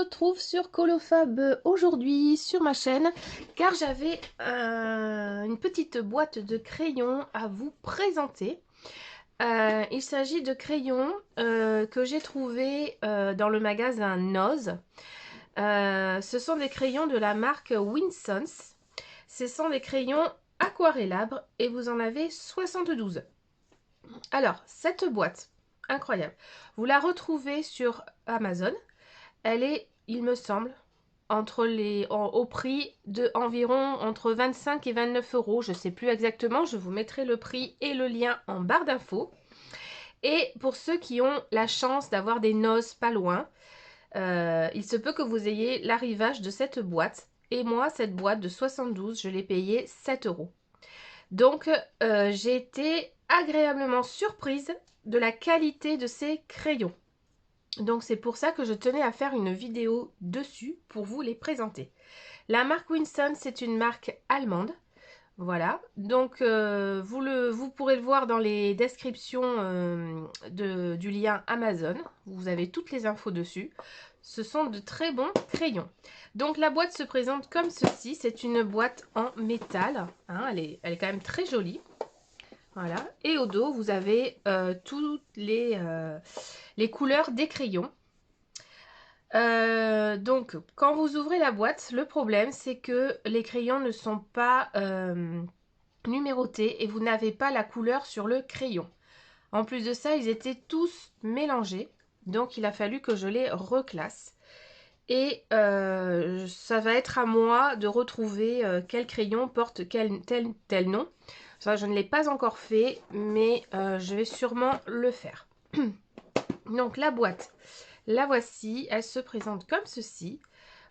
retrouve sur Colofab aujourd'hui sur ma chaîne car j'avais une petite boîte de crayons à vous présenter. Il s'agit de crayons que j'ai trouvés dans le magasin Noz. Ce sont des crayons de la marque Winsons. Ce sont des crayons aquarellables et vous en avez 72. Alors, cette boîte, incroyable, vous la retrouvez sur Amazon. Elle est, il me semble, au prix de environ entre 25 et 29 euros. Je ne sais plus exactement. Je vous mettrai le prix et le lien en barre d'infos. Et pour ceux qui ont la chance d'avoir des noces pas loin, il se peut que vous ayez l'arrivage de cette boîte. Et moi, cette boîte de 72, je l'ai payée 7 euros. Donc, j'ai été agréablement surprise de la qualité de ces crayons. Donc c'est pour ça que je tenais à faire une vidéo dessus pour vous les présenter. La marque Winston, c'est une marque allemande. Voilà, donc vous pourrez le voir dans les descriptions du lien Amazon. Vous avez toutes les infos dessus. Ce sont de très bons crayons. Donc la boîte se présente comme ceci. C'est une boîte en métal. Hein, elle est quand même très jolie. Voilà. Et au dos, vous avez toutes les couleurs des crayons. Donc, quand vous ouvrez la boîte, le problème, c'est que les crayons ne sont pas numérotés et vous n'avez pas la couleur sur le crayon. En plus de ça, ils étaient tous mélangés. Donc, il a fallu que je les reclasse. Et ça va être à moi de retrouver quel crayon porte tel nom. Ça, je ne l'ai pas encore fait, mais je vais sûrement le faire. Donc, la boîte, la voici. Elle se présente comme ceci.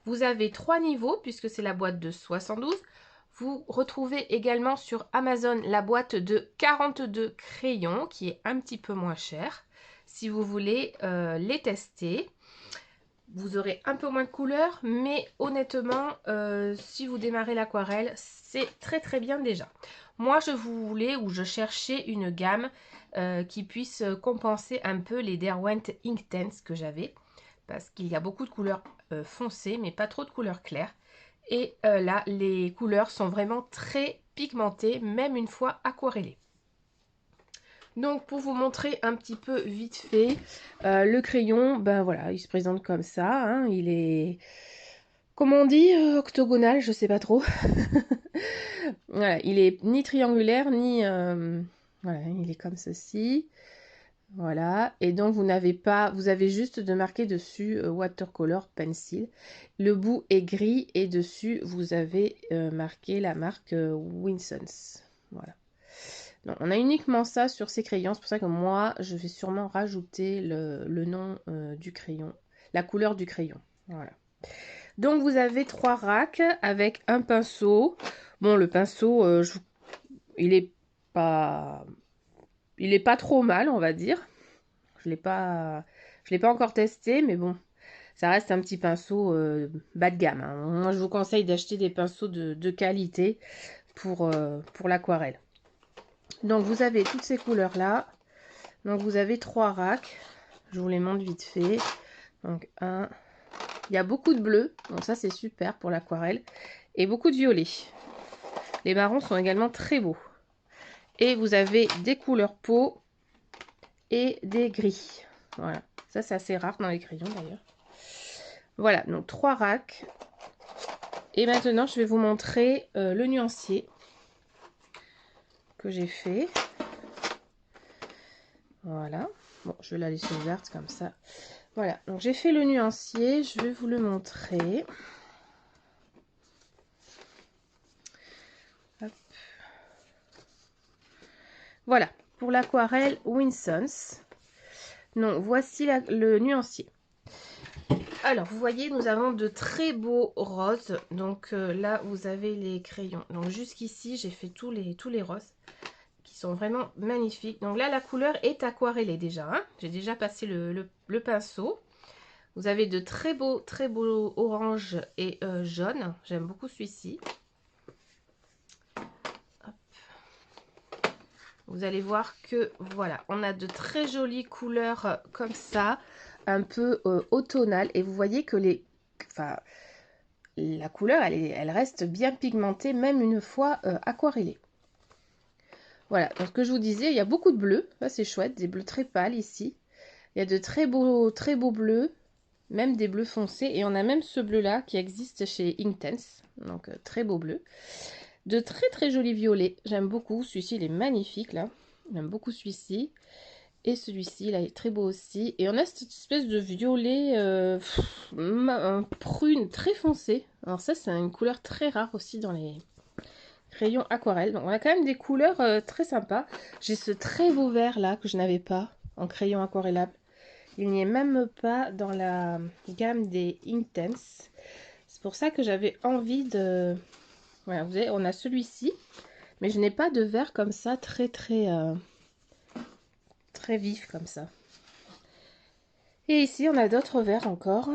Vous avez 3 niveaux puisque c'est la boîte de 72. Vous retrouvez également sur Amazon la boîte de 42 crayons qui est un petit peu moins chère. Si vous voulez les tester, vous aurez un peu moins de couleurs, mais honnêtement, si vous démarrez l'aquarelle, c'est très très bien déjà. Moi, je voulais ou je cherchais une gamme qui puisse compenser un peu les Derwent Inktense que j'avais. Parce qu'il y a beaucoup de couleurs foncées, mais pas trop de couleurs claires. Et là, les couleurs sont vraiment très pigmentées, même une fois aquarellées. Donc, pour vous montrer un petit peu vite fait, le crayon, ben voilà, il se présente comme ça. Hein, il est, comment on dit, octogonal, je sais pas trop. Voilà, il est ni triangulaire, ni... voilà, il est comme ceci. Voilà, et donc vous avez juste de marquer dessus watercolor pencil. Le bout est gris et dessus vous avez marqué la marque Winsons. Voilà. Donc, on a uniquement ça sur ces crayons, c'est pour ça que moi je vais sûrement rajouter le nom du crayon, la couleur du crayon. Voilà. Donc vous avez 3 racks avec un pinceau. Bon, le pinceau, il est pas trop mal, on va dire. Je l'ai pas encore testé, mais bon, ça reste un petit pinceau bas de gamme. Hein. Moi, je vous conseille d'acheter des pinceaux de qualité pour l'aquarelle. Donc, vous avez toutes ces couleurs-là. Donc, vous avez 3 racks. Je vous les montre vite fait. Donc, un. Il y a beaucoup de bleu. Donc, ça, c'est super pour l'aquarelle. Et beaucoup de violet. Les marrons sont également très beaux. Et vous avez des couleurs peau et des gris. Voilà, ça c'est assez rare dans les crayons d'ailleurs. Voilà, donc 3 racks. Et maintenant, je vais vous montrer le nuancier que j'ai fait. Voilà. Bon, je vais la laisser ouverte comme ça. Voilà, donc j'ai fait le nuancier. Je vais vous le montrer. Hop. Voilà, pour l'aquarelle Winsons. Donc, voici le nuancier. Alors, vous voyez, nous avons de très beaux roses. Donc là, vous avez les crayons. Donc jusqu'ici, j'ai fait tous les roses qui sont vraiment magnifiques. Donc là, la couleur est aquarellée déjà. Hein. J'ai déjà passé le pinceau. Vous avez de très beaux orange et jaune. J'aime beaucoup celui-ci. Vous allez voir que, voilà, on a de très jolies couleurs comme ça, un peu automnales. Et vous voyez que enfin, la couleur, elle reste bien pigmentée, même une fois aquarellée. Voilà, donc ce que je vous disais, il y a beaucoup de bleus. Ça, c'est chouette, des bleus très pâles ici. Il y a de très beaux bleus, même des bleus foncés. Et on a même ce bleu-là qui existe chez Inktense. Donc, très beau bleu. De très jolis violets. J'aime beaucoup. Celui-ci, il est magnifique, là. J'aime beaucoup celui-ci. Et celui-ci, là, il est très beau aussi. Et on a cette espèce de violet prune très foncé. Alors ça, c'est une couleur très rare aussi dans les crayons aquarelle. Donc on a quand même des couleurs très sympas. J'ai ce très beau vert là que je n'avais pas en crayon aquarellable. Il n'y est même pas dans la gamme des Inktense. C'est pour ça que j'avais envie de... Voilà, vous voyez, on a celui-ci. Mais je n'ai pas de vert comme ça, très vif comme ça. Et ici, on a d'autres verts encore.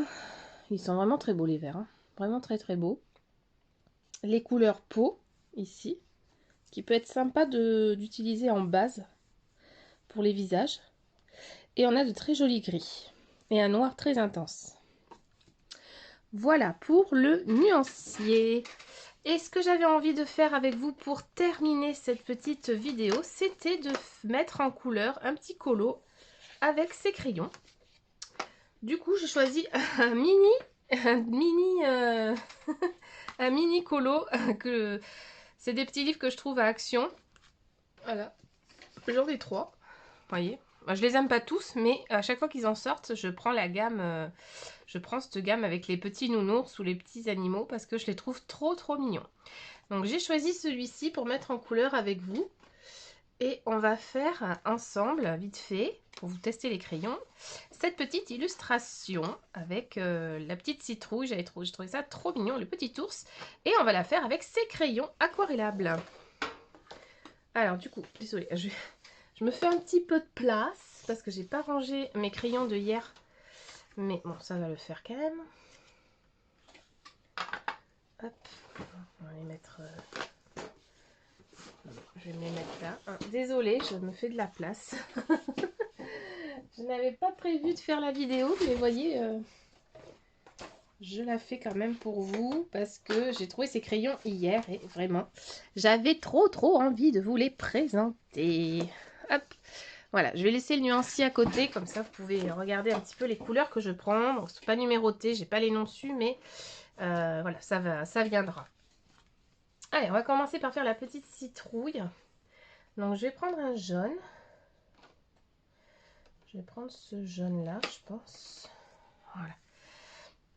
Ils sont vraiment très beaux les verts. Hein. Vraiment très beaux. Les couleurs peau, ici. Qui peut être sympa d'utiliser en base pour les visages. Et on a de très jolis gris. Et un noir très intense. Voilà pour le nuancier. Et ce que j'avais envie de faire avec vous pour terminer cette petite vidéo, c'était de mettre en couleur un petit colo avec ces crayons. Du coup, j'ai choisi un mini un mini colo que c'est des petits livres que je trouve à Action. Voilà, j'en ai 3. Vous voyez, je les aime pas tous, mais à chaque fois qu'ils en sortent, je prends la gamme. Je prends cette gamme avec les petits nounours ou les petits animaux parce que je les trouve trop mignons. Donc j'ai choisi celui-ci pour mettre en couleur avec vous. Et on va faire ensemble, vite fait, pour vous tester les crayons, cette petite illustration avec la petite citrouille. J'ai trouvé ça trop mignon, le petit ours. Et on va la faire avec ces crayons aquarellables. Alors du coup, désolée, je me fais un petit peu de place parce que j'ai pas rangé mes crayons de hier. Mais bon, ça va le faire quand même. Hop, on va les mettre... Je vais me les mettre là. Ah, désolée, je me fais de la place. Je n'avais pas prévu de faire la vidéo, mais voyez, je la fais quand même pour vous parce que j'ai trouvé ces crayons hier et vraiment, j'avais trop envie de vous les présenter. Hop, voilà, je vais laisser le nuancier à côté, comme ça vous pouvez regarder un petit peu les couleurs que je prends. Bon, c'est pas numéroté, j'ai pas les noms dessus, mais voilà, ça viendra. Allez, on va commencer par faire la petite citrouille. Donc je vais prendre un jaune. Je vais prendre ce jaune là, je pense. Voilà.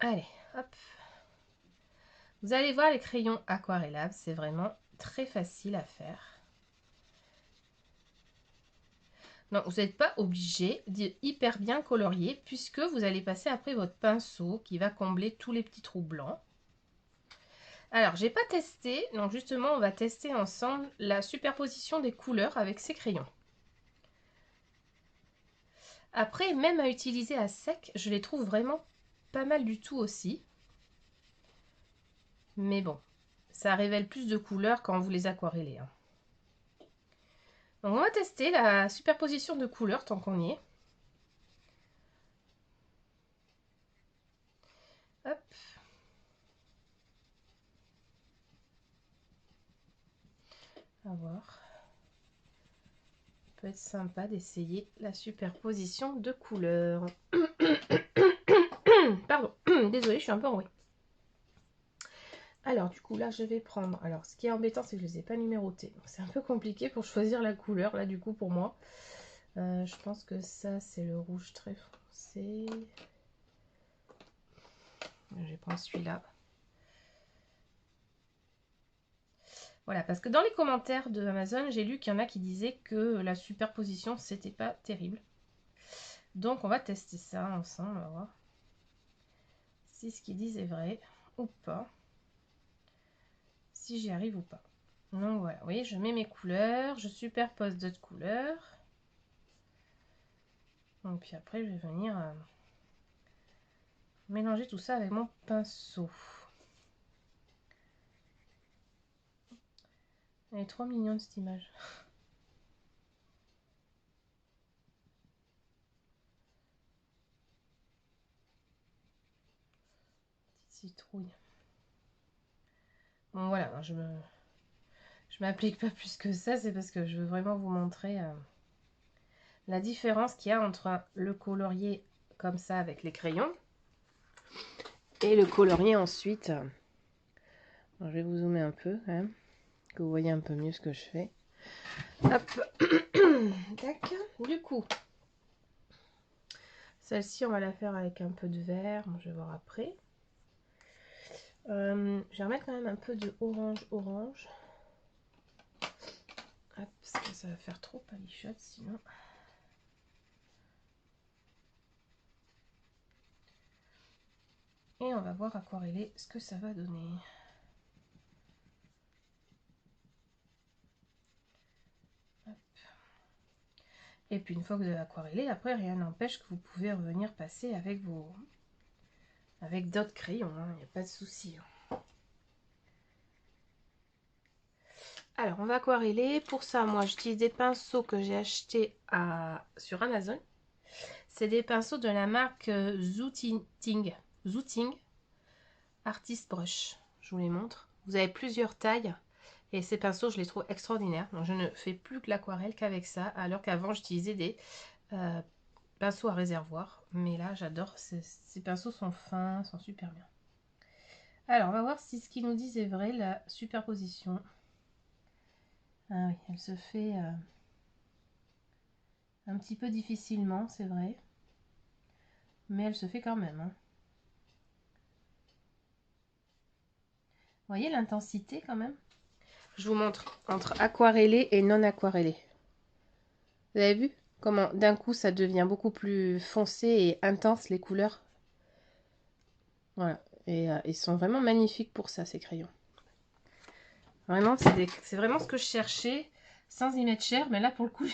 Allez, hop. Vous allez voir les crayons aquarellables, c'est vraiment très facile à faire. Donc vous n'êtes pas obligé d'être hyper bien colorier puisque vous allez passer après votre pinceau qui va combler tous les petits trous blancs. Alors j'ai pas testé, donc justement on va tester ensemble la superposition des couleurs avec ces crayons. Après, même à utiliser à sec, je les trouve vraiment pas mal du tout aussi. Mais bon, ça révèle plus de couleurs quand vous les aquarellez. Hein. Donc on va tester la superposition de couleurs tant qu'on y est. Hop. À voir. Ça peut être sympa d'essayer la superposition de couleurs. Pardon, désolée, je suis un peu enrouée. Alors du coup là je vais prendre, alors ce qui est embêtant c'est que je ne les ai pas numérotés, c'est un peu compliqué pour choisir la couleur là du coup pour moi. Je pense que ça c'est le rouge très foncé. Je vais prendre celui-là. Voilà, parce que dans les commentaires de Amazon, j'ai lu qu'il y en a qui disaient que la superposition c'était pas terrible. Donc on va tester ça ensemble, on va voir si ce qu'ils disent est vrai ou pas. Si j'y arrive ou pas. Donc voilà, vous voyez, je mets mes couleurs, je superpose d'autres couleurs. Donc puis après, je vais venir mélanger tout ça avec mon pinceau. Elle est trop mignonne cette image. citrouille. Bon voilà, je m'applique pas plus que ça, c'est parce que je veux vraiment vous montrer la différence qu'il y a entre le colorier comme ça avec les crayons et le colorier ensuite. Je vais vous zoomer un peu quand même, que vous voyez un peu mieux ce que je fais. Hop. Tac. Du coup, celle-ci on va la faire avec un peu de vert, bon, je vais voir après. Je vais remettre quand même un peu de orange. Hop, parce que ça va faire trop palichotte sinon. Et on va voir aquareller ce que ça va donner. Hop. Et puis une fois que vous avez aquarellé, après rien n'empêche que vous pouvez revenir passer avec d'autres crayons, il n'y a pas de souci. Alors on va aquareller. Pour ça, moi j'utilise des pinceaux que j'ai achetés sur Amazon. C'est des pinceaux de la marque Zooting Artist Brush. Je vous les montre. Vous avez plusieurs tailles. Et ces pinceaux, je les trouve extraordinaires. Donc, je ne fais plus que l'aquarelle qu'avec ça. Alors qu'avant, j'utilisais des pinceaux à réservoir. Mais là, j'adore. Ces pinceaux sont fins, sont super bien. Alors, on va voir si ce qu'ils nous disent est vrai. La superposition. Ah oui, elle se fait un petit peu difficilement, c'est vrai. Mais elle se fait quand même. Hein. Vous voyez l'intensité quand même? Je vous montre entre aquarellé et non aquarellé. Vous avez vu comment d'un coup ça devient beaucoup plus foncé et intense les couleurs. Voilà. Et ils sont vraiment magnifiques pour ça, ces crayons. Vraiment, c'est vraiment ce que je cherchais sans y mettre cher. Mais là, pour le coup,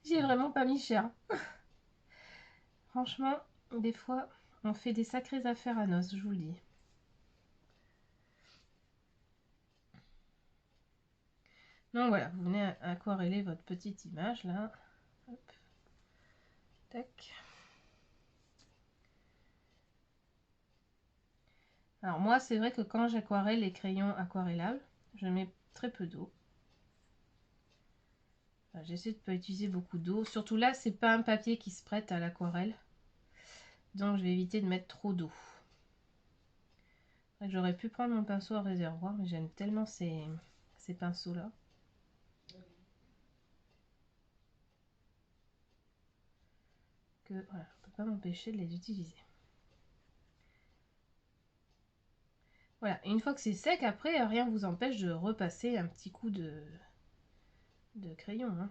j'ai vraiment pas mis cher. Franchement, des fois, on fait des sacrées affaires à noces, je vous le dis. Donc voilà, vous venez aquareller votre petite image là. Hop. Tac. Alors moi, c'est vrai que quand j'aquarelle les crayons aquarellables, je mets très peu d'eau. Enfin, j'essaie de ne pas utiliser beaucoup d'eau. Surtout là, c'est pas un papier qui se prête à l'aquarelle. Donc je vais éviter de mettre trop d'eau. J'aurais pu prendre mon pinceau à réservoir, mais j'aime tellement ces pinceaux-là. Que voilà, je ne peux pas m'empêcher de les utiliser. Voilà, et une fois que c'est sec, après, rien ne vous empêche de repasser un petit coup de crayon. Hein.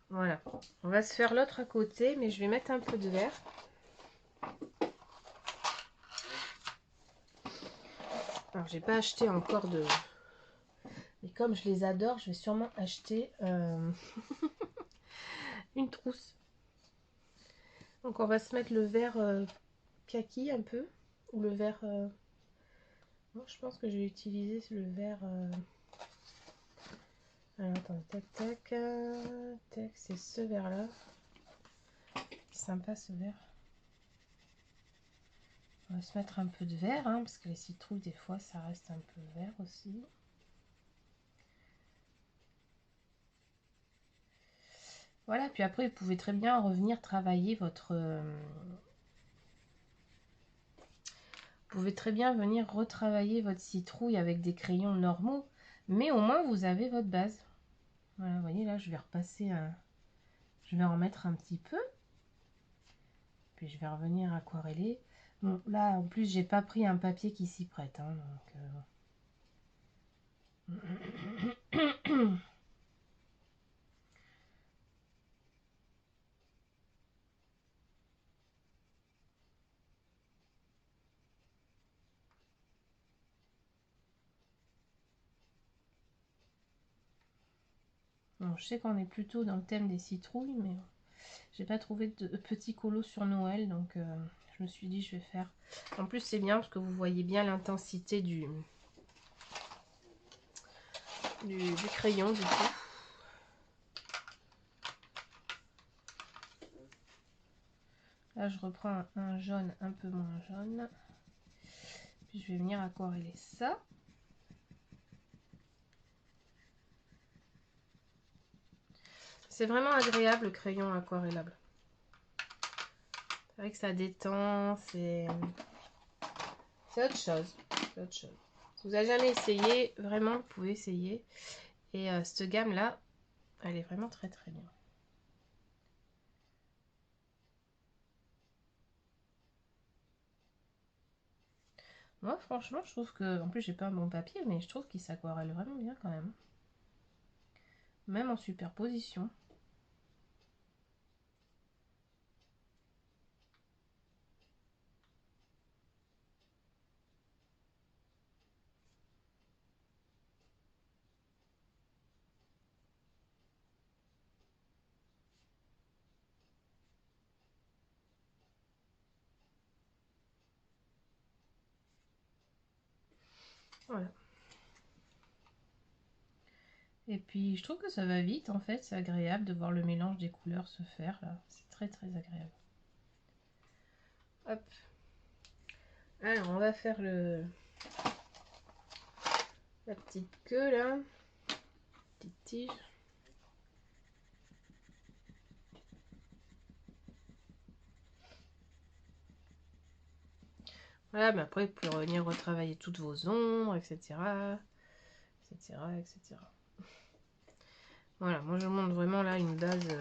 Voilà, on va se faire l'autre à côté, mais je vais mettre un peu de vert. Alors, j'ai pas acheté encore de... Et comme je les adore, je vais sûrement acheter une trousse. Donc, on va se mettre le vert kaki un peu, ou le vert... Non, je pense que je vais utiliser le vert... Alors, attends, tac, tac, tac, c'est ce vert-là. Sympa, ce vert. On va se mettre un peu de vert, hein, parce que les citrouilles, des fois, ça reste un peu vert aussi. Voilà, puis après, vous pouvez très bien revenir travailler votre... vous pouvez très bien venir retravailler votre citrouille avec des crayons normaux, mais au moins, vous avez votre base. Voilà, vous voyez, là, je vais repasser un... Je vais en mettre un petit peu. Puis, je vais revenir aquareller. Bon, là, en plus, j'ai pas pris un papier qui s'y prête, hein, donc... Bon, je sais qu'on est plutôt dans le thème des citrouilles, mais j'ai pas trouvé de petits colos sur Noël, donc je me suis dit je vais faire. En plus c'est bien parce que vous voyez bien l'intensité du crayon du coup. Là, je reprends un jaune un peu moins jaune. Puis je vais venir aquareller ça. C'est vraiment agréable le crayon aquarellable. C'est vrai que ça détend, c'est autre chose. C'est autre chose. Si vous n'avez jamais essayé, vraiment, vous pouvez essayer. Et cette gamme-là, elle est vraiment très très bien. Moi, franchement, je trouve que... En plus, j'ai pas un bon papier, mais je trouve qu'il s'aquarelle vraiment bien quand même. Même en superposition. Voilà. Et puis, je trouve que ça va vite, en fait. C'est agréable de voir le mélange des couleurs se faire, là. C'est très, très agréable. Hop. Alors, on va faire la petite queue, là. Petite tige. Voilà, mais après, vous pouvez revenir retravailler toutes vos ombres, etc. etc., etc. Voilà, moi je montre vraiment là une base.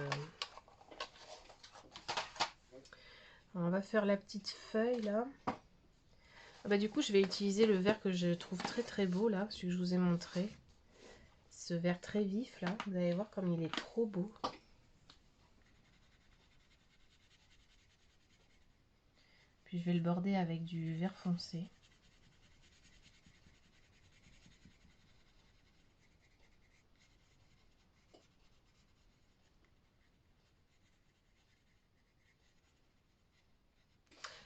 On va faire la petite feuille là. Ah bah, du coup, je vais utiliser le vert que je trouve très très beau là, celui que je vous ai montré. Ce vert très vif là, vous allez voir comme il est trop beau. Puis je vais le border avec du vert foncé.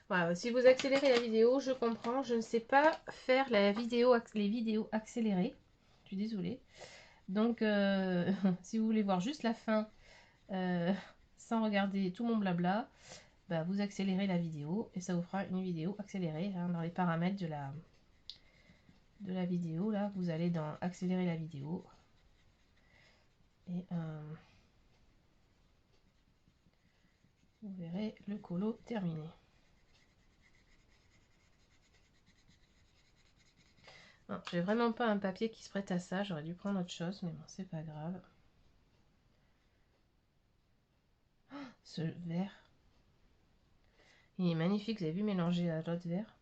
Voilà, si vous accélérez la vidéo, je comprends. Je ne sais pas faire les vidéos accélérées. Je suis désolée. Donc, si vous voulez voir juste la fin, sans regarder tout mon blabla, bah, vous accélérez la vidéo et ça vous fera une vidéo accélérée. Hein, dans les paramètres de la vidéo, là, vous allez dans accélérer la vidéo. Et vous verrez le colo terminé. J'ai vraiment pas un papier qui se prête à ça. J'aurais dû prendre autre chose, mais bon, c'est pas grave. Oh, ce vert. Il est magnifique. Vous avez vu mélanger à l'autre vert.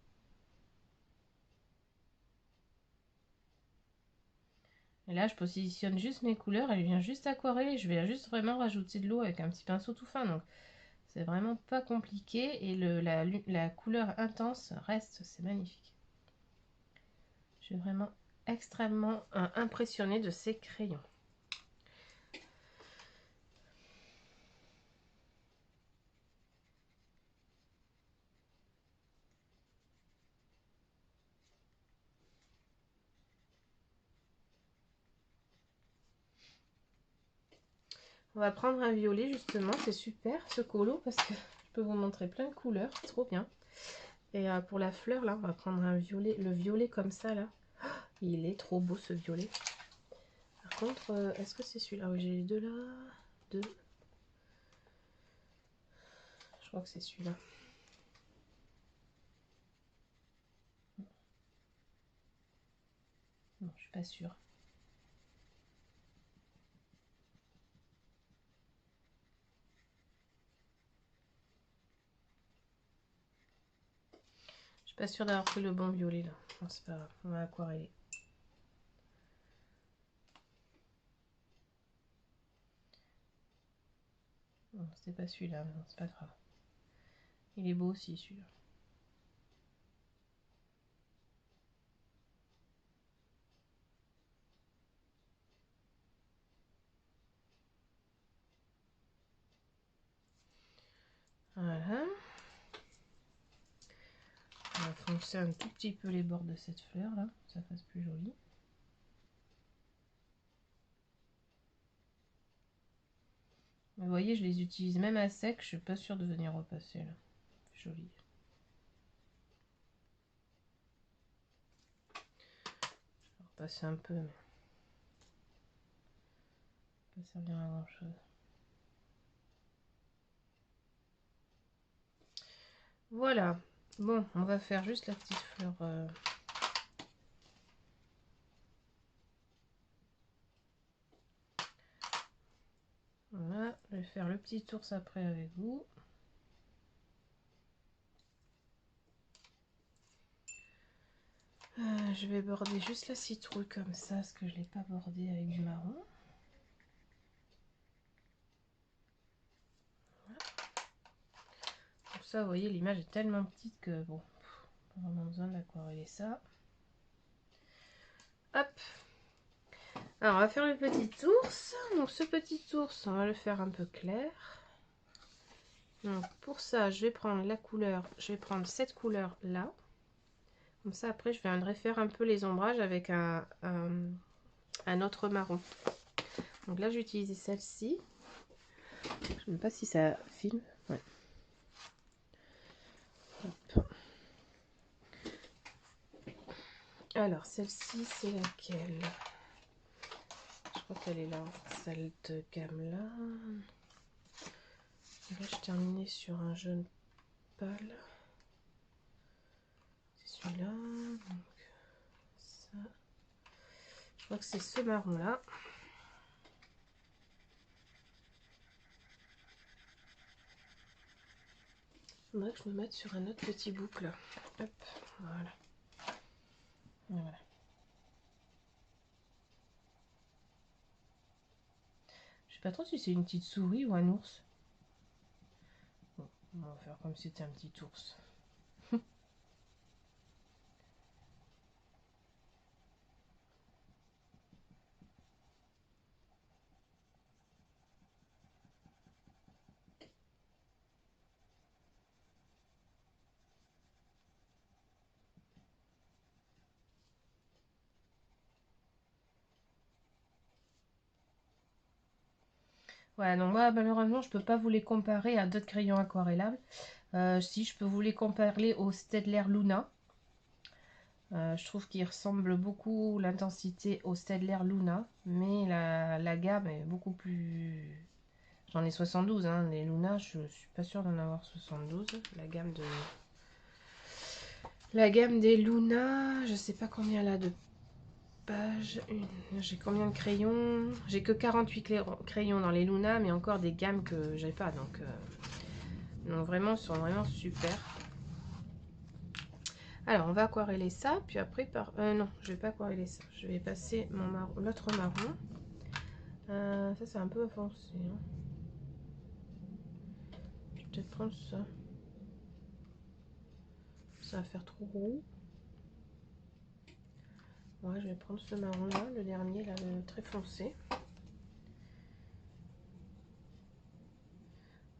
Et là, je positionne juste mes couleurs. Elle vient juste aquareller. Je vais juste vraiment rajouter de l'eau avec un petit pinceau tout fin. Donc, c'est vraiment pas compliqué. Et la couleur intense reste. C'est magnifique. Je suis vraiment extrêmement impressionnée de ces crayons. On va prendre un violet justement, c'est super ce colo parce que je peux vous montrer plein de couleurs, c'est trop bien. Et pour la fleur là, on va prendre un violet, le violet comme ça là. Oh, il est trop beau ce violet. Par contre, est-ce que c'est celui-là? Oui, j'ai les deux là. Deux. Je crois que c'est celui-là. Non, je suis pas sûre. Je suis pas sûre d'avoir pris le bon violet là. Bon, c'est pas grave, on va aquareller. Non, c'était pas celui-là, mais c'est pas grave. Il est beau aussi celui-là. Voilà. On va foncer un tout petit peu les bords de cette fleur là, que ça fasse plus joli. Vous voyez, je les utilise même à sec, je suis pas sûre de venir repasser là. joli. Je vais repasser un peu, mais ça ne servir à grand chose. Voilà. Bon, on va faire juste la petite fleur. Voilà, je vais faire le petit ours après avec vous. Je vais border juste la citrouille comme ça, parce que je ne l'ai pas bordée avec du marron. Voilà. Pour ça, vous voyez, l'image est tellement petite que bon, pas vraiment besoin d'aquareller ça. Hop. Alors, on va faire le petit ours. Donc, ce petit ours, on va le faire un peu clair. Donc, pour ça, je vais prendre la couleur. Je vais prendre cette couleur là. Comme ça, après, je viendrai faire un peu les ombrages avec un autre marron. Donc là, j'ai utilisé celle-ci. Je ne sais même pas si ça filme. Ouais. Hop. Alors, celle-ci, c'est laquelle? Je crois qu'elle est là, cette gamme-là. Là, je terminais sur un jaune pâle. C'est celui-là. Donc, ça. Je crois que c'est ce marron-là. Il faudrait que je me mette sur un autre petit boucle. Hop, voilà. Voilà. Je sais pas trop si c'est une petite souris ou un ours. Bon, on va faire comme si c'était un petit ours. Voilà, donc moi malheureusement je peux pas vous les comparer à d'autres crayons aquarellables. Si je peux vous les comparer au Staedtler Luna. Je trouve qu'il ressemble beaucoup l'intensité au Staedtler Luna, mais la gamme est beaucoup plus... J'en ai 72, hein, les Luna, je suis pas sûre d'en avoir 72. La gamme des Luna, je sais pas combien là de pages. J'ai combien de crayons? J'ai que 48 crayons dans les Luna, mais encore des gammes que j'ai pas, donc vraiment, sont vraiment super. Alors, on va aquareller ça, puis après, non, je vais pas aquareller ça. Je vais passer mon marron, l'autre marron. Ça, c'est un peu foncé. Hein. Je vais peut-être prendre ça. Ça va faire trop roux. Ouais, je vais prendre ce marron-là, le dernier, là, le très foncé.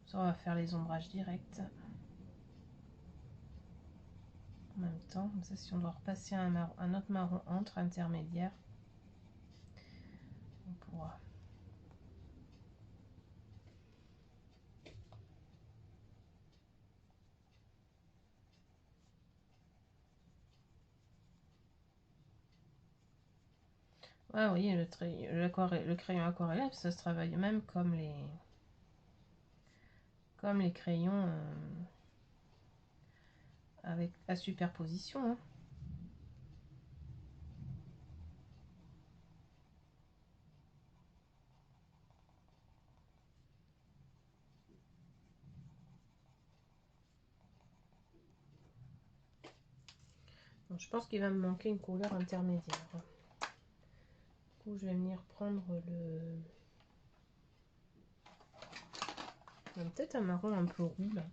Ça, on va faire les ombrages directs. En même temps, comme ça, si on doit repasser un autre marron entre intermédiaire, on pourra. Ouais, oui, le crayon aquarellable, ça se travaille même comme les crayons avec la superposition. Hein. Donc, je pense qu'il va me manquer une couleur intermédiaire. Du coup, je vais venir prendre peut-être un marron un peu roux là.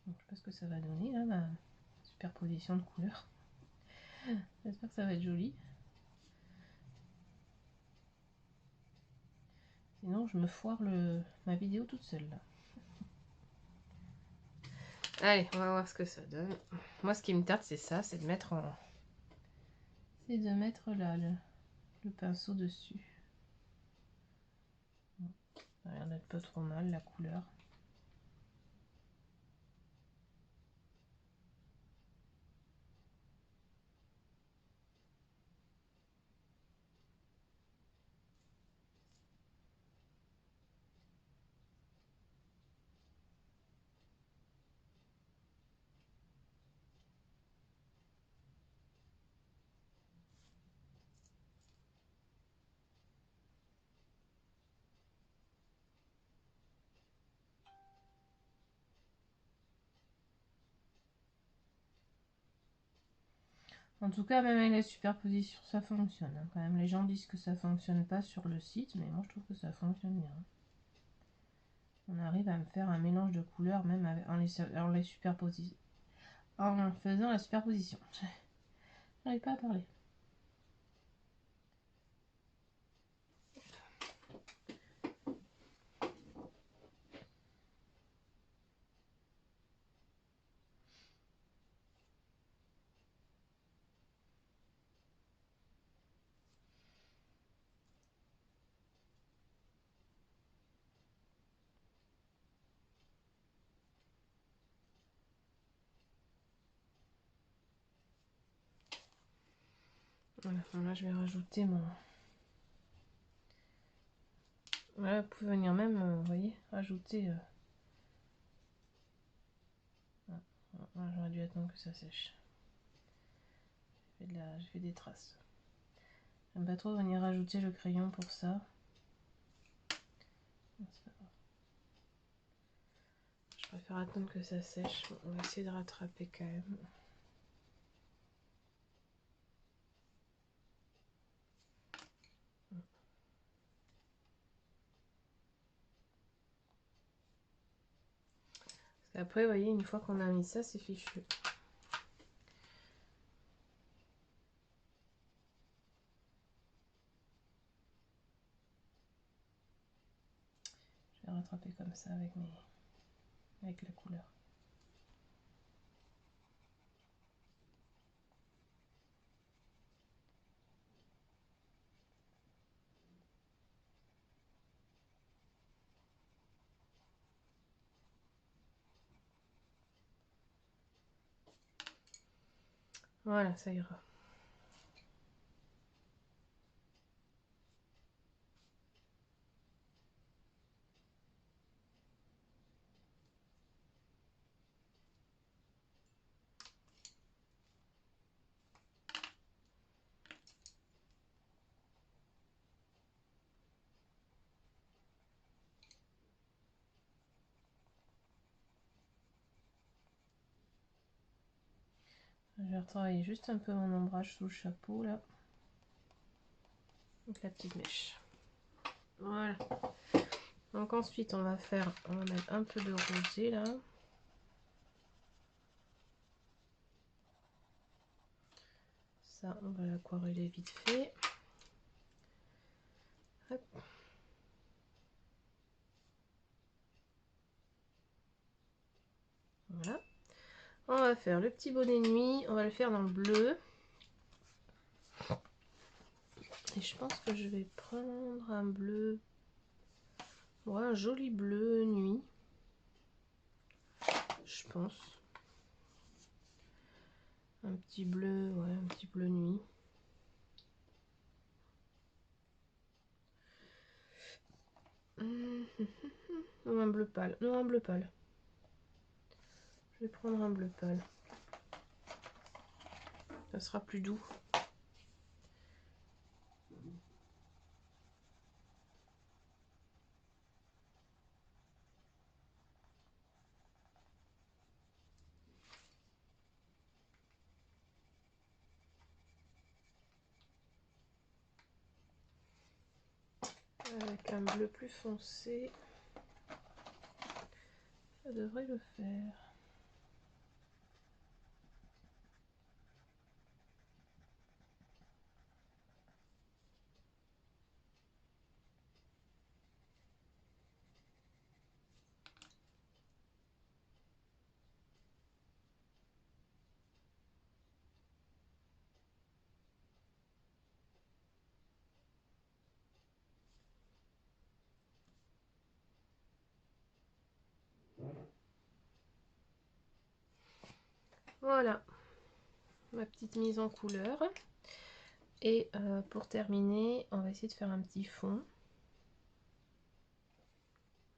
Donc, je sais pas ce que ça va donner là, ma superposition de couleurs. J'espère que ça va être joli. Sinon, je me foire ma vidéo toute seule là. Allez, on va voir ce que ça donne. Moi, ce qui me tarde, c'est ça, c'est de mettre là le pinceau dessus. Ça a l'air d'être pas trop mal la couleur. En tout cas, même avec la superposition, ça fonctionne. Hein. Quand même, les gens disent que ça fonctionne pas sur le site, mais moi je trouve que ça fonctionne bien. On arrive à me faire un mélange de couleurs même en les superposant. En faisant la superposition. J'arrive pas à parler. Voilà, là je vais rajouter mon... Voilà, vous pouvez venir même, vous voyez, rajouter... J'aurais dû attendre que ça sèche. J'ai fait des traces. J'aime pas trop venir rajouter le crayon pour ça. Je préfère attendre que ça sèche. Bon, on va essayer de rattraper quand même. Après, vous voyez, une fois qu'on a mis ça, c'est fichu. Je vais rattraper comme ça avec la couleur. Voilà, ça ira. Je vais retravailler juste un peu mon ombrage sous le chapeau là. Avec la petite mèche. Voilà. Donc ensuite on va mettre un peu de rosé là. Ça on va l'aquareller vite fait. Hop. Voilà. On va faire le petit bonnet de nuit. On va le faire dans le bleu. Et je pense que je vais prendre un bleu. Ouais, un joli bleu nuit. Je pense. Un petit bleu, ouais, un petit bleu nuit. Ou un bleu pâle. Non, un bleu pâle. Je vais prendre un bleu pâle. Ça sera plus doux. Avec un bleu plus foncé, ça devrait le faire. Voilà, ma petite mise en couleur. Et pour terminer, on va essayer de faire un petit fond.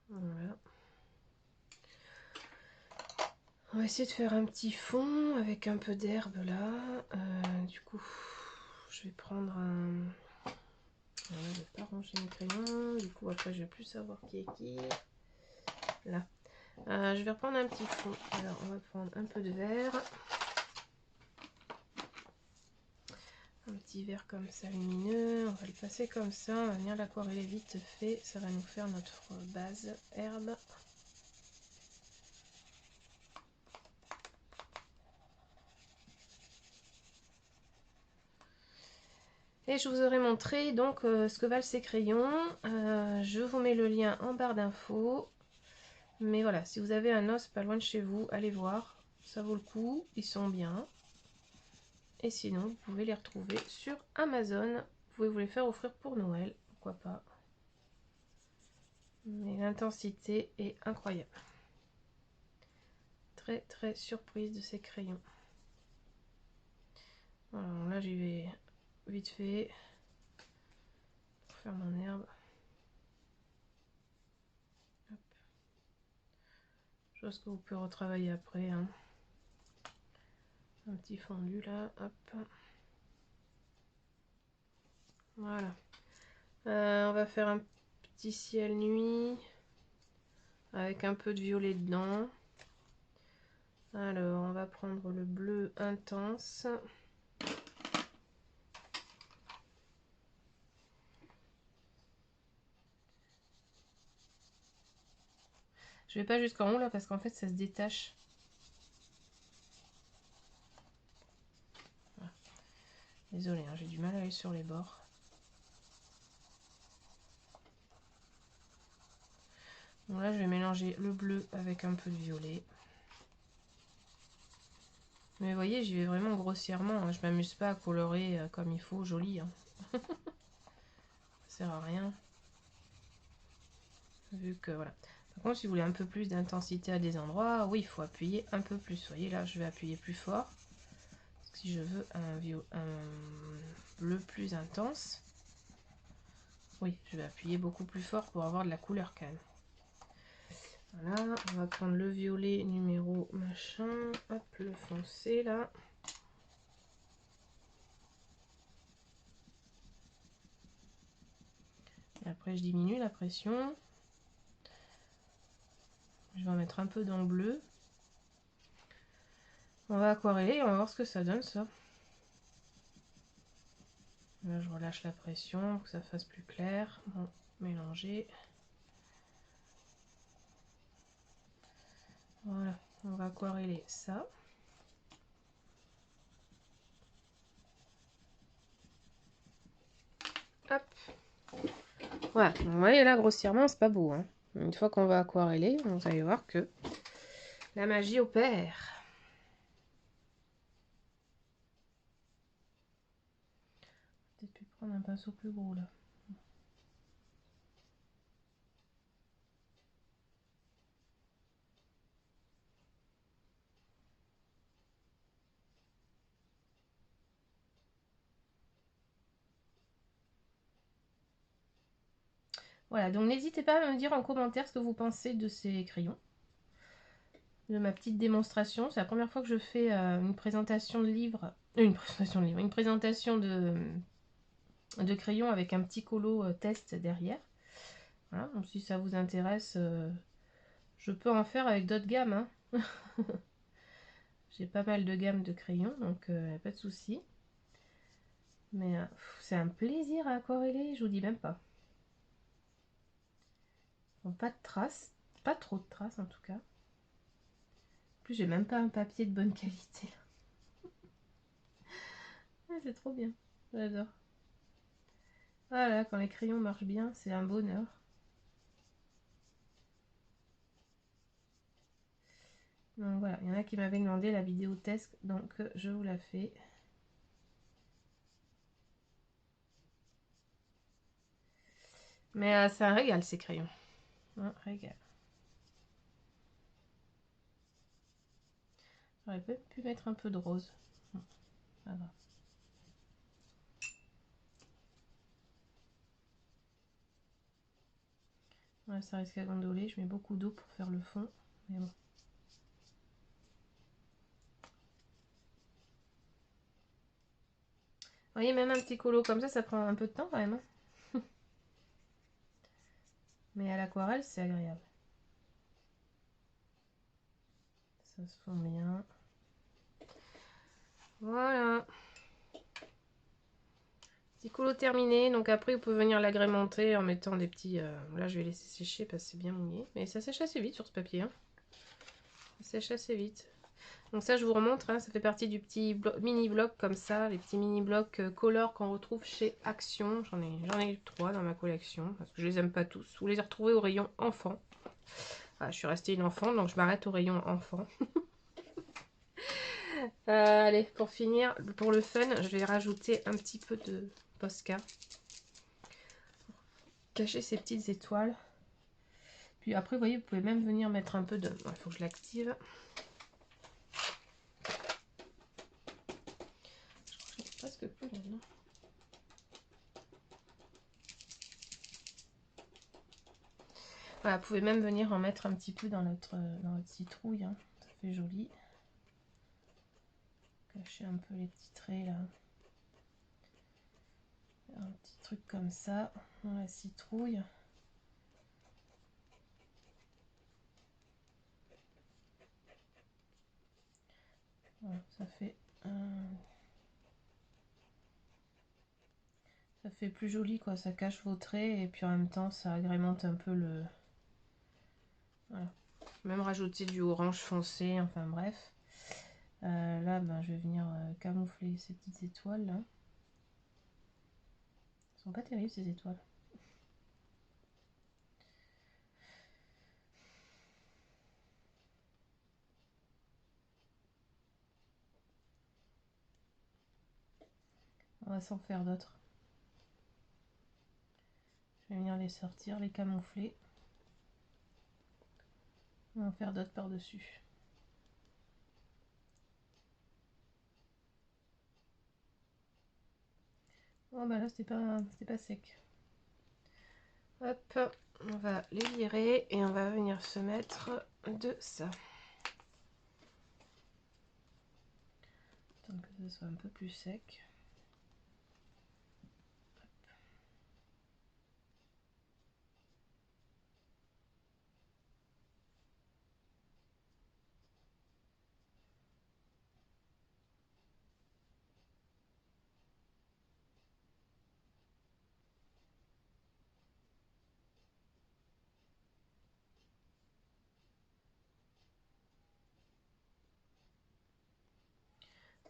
Voilà. On va essayer de faire un petit fond avec un peu d'herbe là. Du coup, je vais prendre un... Voilà, je vais pas ranger mes crayons. Du coup, après, je vais plus savoir qui est qui. Là. Je vais reprendre un petit fond. Alors, on va prendre un peu de vert. Un petit vert comme ça lumineux. On va le passer comme ça. On va venir l'aquareller vite fait. Ça va nous faire notre base herbe. Et je vous aurai montré donc ce que valent ces crayons. Je vous mets le lien en barre d'infos. Mais voilà, si vous avez un os pas loin de chez vous, allez voir. Ça vaut le coup, ils sont bien. Et sinon, vous pouvez les retrouver sur Amazon. Vous pouvez vous les faire offrir pour Noël, pourquoi pas. Mais l'intensité est incroyable. Très très surprise de ces crayons. Voilà, là j'y vais vite fait pour faire mon herbe. Hop. Chose que vous pouvez retravailler après. Hein. Un petit fondu là, hop. Voilà. On va faire un petit ciel nuit avec un peu de violet dedans. Alors, on va prendre le bleu intense. Je vais pas jusqu'en haut là parce qu'en fait ça se détache. Voilà. Désolée, hein, j'ai du mal à aller sur les bords. Donc là je vais mélanger le bleu avec un peu de violet. Mais vous voyez, j'y vais vraiment grossièrement. Hein. Je m'amuse pas à colorer comme il faut, joli. Hein. Ça sert à rien. Vu que voilà. Par contre, si vous voulez un peu plus d'intensité à des endroits, oui, il faut appuyer un peu plus. Vous voyez, là, je vais appuyer plus fort. Parce que si je veux un bleu plus intense, oui, je vais appuyer beaucoup plus fort pour avoir de la couleur quand même. Voilà, on va prendre le violet numéro machin, hop, le foncé là. Et après, je diminue la pression. Je vais en mettre un peu dans le bleu. On va aquareller et on va voir ce que ça donne ça. Là, je relâche la pression pour que ça fasse plus clair. Bon, mélanger. Voilà, on va aquareller ça. Hop. Voilà, vous voyez là, grossièrement, c'est pas beau. Hein. Une fois qu'on va aquareller, vous allez voir que la magie opère. Peut-être plus prendre un pinceau plus gros là. Voilà, donc n'hésitez pas à me dire en commentaire ce que vous pensez de ces crayons. De ma petite démonstration. C'est la première fois que je fais une présentation de livre. Une présentation de livre. Une présentation de crayons avec un petit colo test derrière. Voilà, donc si ça vous intéresse, je peux en faire avec d'autres gammes. Hein. J'ai pas mal de gammes de crayons, donc pas de souci. Mais c'est un plaisir à aquareller, je vous dis même pas. Bon, pas de traces, pas trop de traces en tout cas. En plus, j'ai même pas un papier de bonne qualité. C'est trop bien, j'adore. Voilà, quand les crayons marchent bien, c'est un bonheur. Donc voilà, il y en a qui m'avaient demandé la vidéo test, donc je vous la fais. Mais c'est un régal ces crayons. Un régal. J'aurais peut-être pu mettre un peu de rose. Pas grave. Ouais, ça risque à gondoler. Je mets beaucoup d'eau pour faire le fond. Mais bon. Vous voyez, même un petit colo comme ça prend un peu de temps quand même. Hein. Mais à l'aquarelle, c'est agréable. Ça se fond bien. Voilà. Petit colo terminé. Donc après, vous pouvez venir l'agrémenter en mettant des petits... Là, je vais laisser sécher parce que c'est bien mouillé. Mais ça sèche assez vite sur ce papier. Hein. Ça sèche assez vite. Donc ça, je vous remontre. Hein, ça fait partie du petit mini-bloc comme ça. Les petits mini-blocs color qu'on retrouve chez Action. J'en ai 3 dans ma collection. Parce que je les aime pas tous. Vous les retrouvez au rayon enfant. Ah, je suis restée une enfant, donc je m'arrête au rayon enfant. Allez, pour finir, pour le fun, je vais rajouter un petit peu de Posca. Cacher ces petites étoiles. Puis après, vous voyez, vous pouvez même venir mettre un peu de... Il faut que je l'active. Je crois que presque plus maintenant. Voilà, vous pouvez même venir en mettre un petit peu dans notre citrouille. Hein. Ça fait joli. Cacher un peu les petits traits là. Un petit truc comme ça dans la citrouille. Voilà, ça fait plus joli quoi, ça cache vos traits et puis en même temps ça agrémente un peu le... Voilà. Même rajouter du orange foncé, enfin bref. Là ben, je vais venir camoufler ces petites étoiles là. Elles sont pas terribles ces étoiles. On va s'en faire d'autres. Je vais venir les sortir, les camoufler. On va en faire d'autres par-dessus. Bon bah là c'était pas sec. Hop, on va les virer et on va venir se mettre de ça. Tant que ça soit un peu plus sec.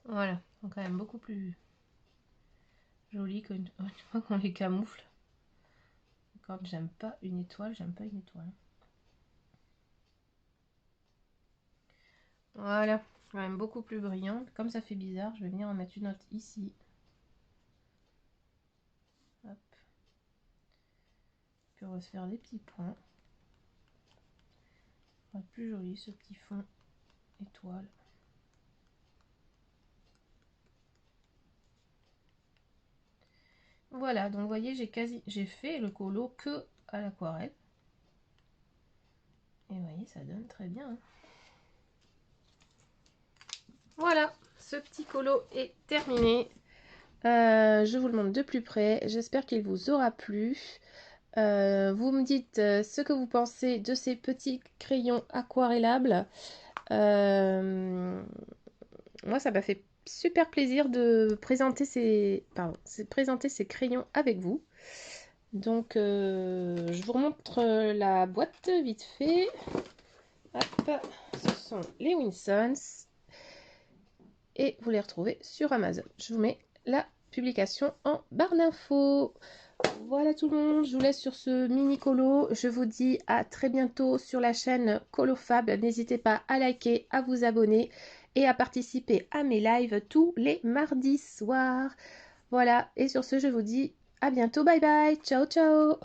Voilà, donc quand même beaucoup plus joli qu'une fois qu'on les camoufle. Comme j'aime pas une étoile, j'aime pas une étoile. Voilà, quand même beaucoup plus brillant. Comme ça fait bizarre, je vais venir en mettre une autre ici. Hop. Puis on va se faire des petits points. Ça va être plus joli ce petit fond étoile. Voilà, donc vous voyez, j'ai fait le colo que à l'aquarelle. Et vous voyez, ça donne très bien. Hein. Voilà, ce petit colo est terminé. Je vous le montre de plus près. J'espère qu'il vous aura plu. Vous me dites ce que vous pensez de ces petits crayons aquarellables. Moi, ça m'a fait super plaisir de présenter ces crayons avec vous. Donc, je vous remontre la boîte vite fait. Hop, ce sont les Winsons. Et vous les retrouvez sur Amazon. Je vous mets la publication en barre d'infos. Voilà tout le monde, je vous laisse sur ce mini colo. Je vous dis à très bientôt sur la chaîne Colofab. N'hésitez pas à liker, à vous abonner et à participer à mes lives tous les mardis soirs. Voilà, et sur ce, je vous dis à bientôt. Bye bye, ciao ciao.